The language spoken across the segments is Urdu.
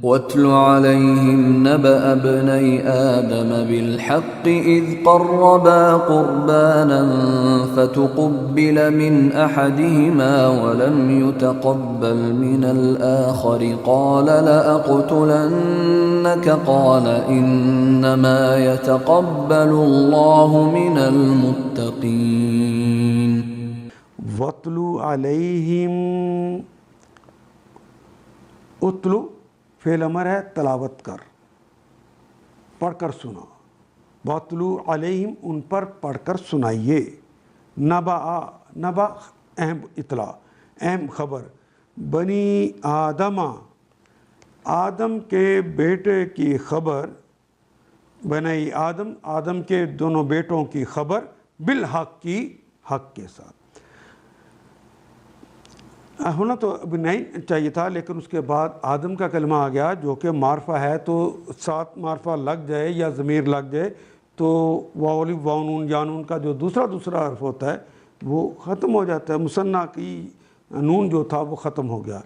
واتل عليهم نبأ ابني آدم بالحق إذ قربا قربانا فتقبل من أحدهما ولم يتقبل من الآخر قال لأقتلنك قال إنما يتقبل الله من المتقين واتل علیہم، اتلو فعل امر ہے تلاوت کر، پڑھ کر سنا، واتلو علیہم ان پر پڑھ کر سنائیے، نبا اہم اطلاع، اہم خبر، بنی آدم آدم کے بیٹے کی خبر، بنی آدم کے دونوں بیٹوں کی خبر، بالحق کی حق کے ساتھ۔ ہونا تو ابھی نہیں چاہیے تھا، لیکن اس کے بعد آدم کا کلمہ آ گیا جو کہ معرفہ ہے، تو ساتھ معرفہ لگ جائے یا ضمیر لگ جائے تو واو الف واو نون یا نون کا جو دوسرا حرف ہوتا ہے وہ ختم ہو جاتا ہے، مثنیٰ کی نون جو تھا وہ ختم ہو گیا۔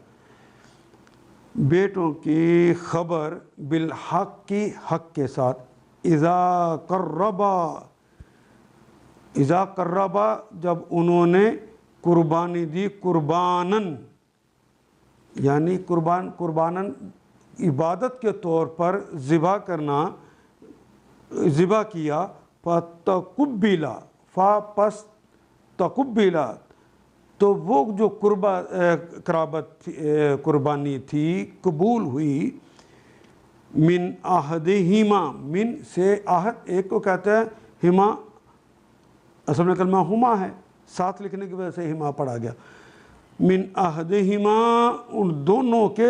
بیٹوں کی خبر بالحق کی حق کے ساتھ، اذا قربا جب انہوں نے قربانی دی، قربانن یعنی قربانن عبادت کے طور پر ذبح کرنا، ذبح کیا، فتقبلا پس تقبلا تو وہ جو قربانی تھی قبول ہوئی، من احدہما، من سے عہد ایک کو کہتے ہیں ہما، اصل میں کلمہ ہما ہے، ساتھ لکھنے کی وجہ سے ہما پڑھا گیا، من احدہما ان دونوں کے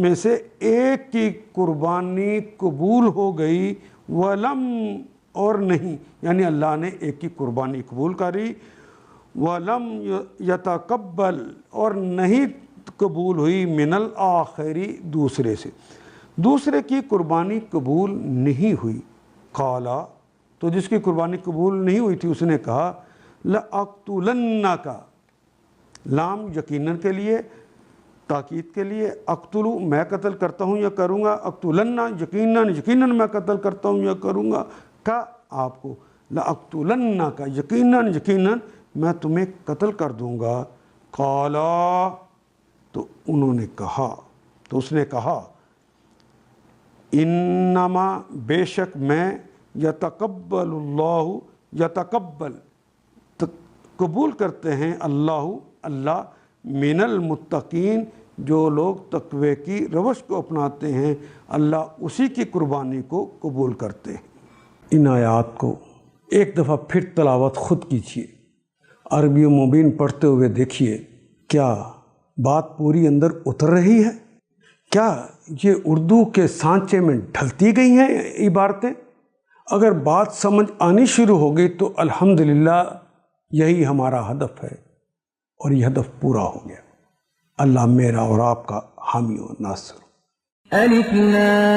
میں سے ایک کی قربانی قبول ہو گئی، ولم اور نہیں، یعنی اللہ نے ایک کی قربانی قبول کری، ولم یتقبل اور نہیں قبول ہوئی، من الآخری دوسرے سے، دوسرے کی قربانی قبول نہیں ہوئی، قالا تو جس کی قربانی قبول نہیں ہوئی تھی اس نے کہا، لَأَقْتُلَنَّكَ لام یقیناً کے لیے، تاکید کے لیے، اقتلو میں قتل کرتا ہوں یا کروں گا، اقتلن یقیناً میں قتل کرتا ہوں یا کروں گا، کا آپ کو، لَأَقْتُلَنَّكَ یقیناً میں تمہیں قتل کر دوں گا، قالا تو انہوں نے کہا، تو اس نے کہا، انما بے شک میں، یتقبل اللہ قبول کرتے ہیں اللہ من المتقین جو لوگ تقوی کی روش کو اپناتے ہیں، اللہ اسی کی قربانی کو قبول کرتے ہیں۔ ان آیات کو ایک دفعہ پھر تلاوت خود کیجیے، عربی و مبین پڑھتے ہوئے دیکھیے کیا بات پوری اندر اتر رہی ہے، کیا یہ اردو کے سانچے میں ڈھلتی گئی ہیں عبارتیں؟ اگر بات سمجھ آنی شروع ہو گئی تو الحمدللہ یہی ہمارا ہدف ہے، اور یہ ہدف پورا ہو گیا۔ اللہ میرا اور آپ کا حامی و ناصر۔ الف لام